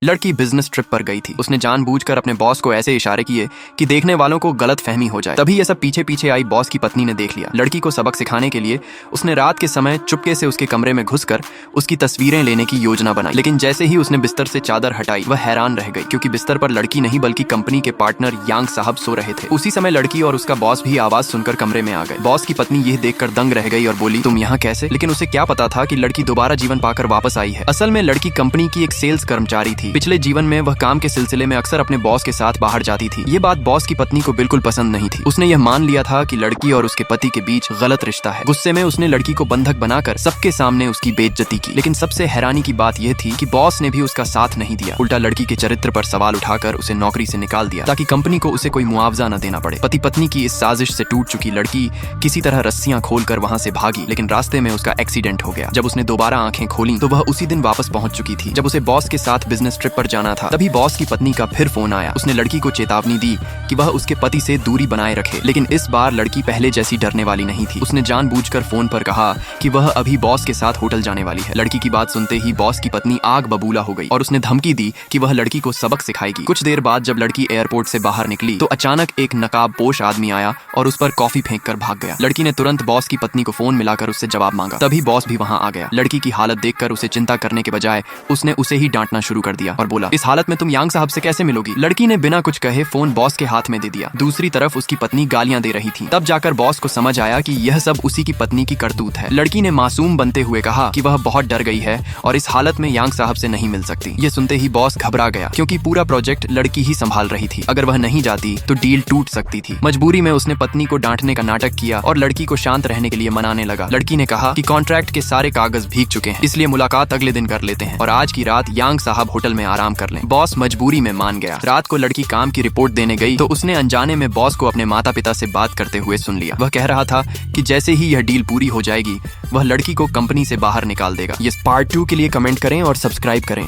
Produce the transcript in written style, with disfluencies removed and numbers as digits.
लड़की business trip पर गई थी। उसने जानबूझकर अपने बॉस को ऐसे इशारे किए कि देखने वालों को गलत फहमी हो जाए। तभी ये सब पीछे पीछे आई बॉस की पत्नी ने देख लिया। लड़की को सबक सिखाने के लिए उसने रात के समय चुपके से उसके कमरे में घुसकर उसकी तस्वीरें लेने की योजना बनाई। लेकिन जैसे ही उसने बिस्तर से चादर हटाई वह हैरान रह गई, क्योंकि बिस्तर पर लड़की नहीं बल्कि कंपनी के पार्टनर यांग साहब सो रहे थे। उसी समय लड़की और उसका बॉस भी आवाज सुनकर कमरे में आ गए। बॉस की पत्नी यह देखकर दंग रह गई और बोली, तुम यहाँ कैसे? लेकिन उसे क्या पता था कि लड़की दोबारा जीवन पाकर वापस आई है। असल में लड़की कंपनी की एक सेल्स कर्मचारी थी। पिछले जीवन में वह काम के सिलसिले में अक्सर अपने बॉस के साथ बाहर जाती थी। ये बात बॉस की पत्नी को बिल्कुल पसंद नहीं थी। उसने यह मान लिया था कि लड़की और उसके पति के बीच गलत रिश्ता है। गुस्से में उसने लड़की को बंधक बनाकर सबके सामने उसकी बेइज्जती की। लेकिन सबसे हैरानी की बात यह थी कि बॉस ने भी उसका साथ नहीं दिया। उल्टा लड़की के चरित्र पर सवाल उठाकर उसे नौकरी से निकाल दिया ताकि कंपनी को उसे कोई मुआवजा न देना पड़े। पति पत्नी की इस साजिश से टूट चुकी लड़की किसी तरह रस्सियां खोलकर वहां से भागी, लेकिन रास्ते में उसका एक्सीडेंट हो गया। जब उसने दोबारा आंखें खोली तो वह उसी दिन वापस पहुंच चुकी थी। जब उसे बॉस के साथ बिजनेस ट्रिप पर जाना था तभी बॉस की पत्नी का फिर फोन आया। उसने लड़की को चेतावनी दी कि वह उसके पति से दूरी बनाए रखे, लेकिन इस बार लड़की पहले जैसी डरने वाली नहीं थी। उसने जानबूझकर फोन पर कहा कि वह अभी बॉस के साथ होटल जाने वाली है। लड़की की बात सुनते ही बॉस की पत्नी आग बबूला हो गई और उसने धमकी दी कि वह लड़की को सबक सिखाएगी। कुछ देर बाद जब लड़की एयरपोर्ट से बाहर निकली तो अचानक एक नकाबपोश आदमी आया और उस पर कॉफी फेंक कर भाग गया। लड़की ने तुरंत बॉस की पत्नी को फोन मिलाकर उससे जवाब मांगा। तभी बॉस भी वहां आ गया। लड़की की हालत देखकर उसे चिंता करने के बजाय उसने उसे ही डांटना शुरू कर दिया और बोला, इस हालत में तुम यांग साहब से कैसे मिलोगी? लड़की ने बिना कुछ कहे फोन बॉस के हाथ में दे दिया। दूसरी तरफ उसकी पत्नी गालियां दे रही थी। तब जाकर बॉस को समझ आया कि यह सब उसी की पत्नी की करतूत है। लड़की ने मासूम बनते हुए कहा कि वह बहुत डर गई है और इस हालत में यांग साहब से नहीं मिल सकती। ये सुनते ही बॉस घबरा गया, क्योंकि पूरा प्रोजेक्ट लड़की ही संभाल रही थी। अगर वह नहीं जाती तो डील टूट सकती थी। मजबूरी में उसने पत्नी को डांटने का नाटक किया और लड़की को शांत रहने के लिए मनाने लगा। लड़की ने कहा कि कॉन्ट्रैक्ट के सारे कागज भीग चुके हैं, इसलिए मुलाकात अगले दिन कर लेते हैं और आज की रात यांग साहब होटल में आराम कर लें। बॉस मजबूरी में मान गया। रात को लड़की काम की रिपोर्ट देने गई तो उसने अनजाने में बॉस को अपने माता पिता से बात करते हुए सुन लिया। वह कह रहा था कि जैसे ही यह डील पूरी हो जाएगी वह लड़की को कंपनी से बाहर निकाल देगा। ये पार्ट 2 के लिए कमेंट करें और सब्सक्राइब करें।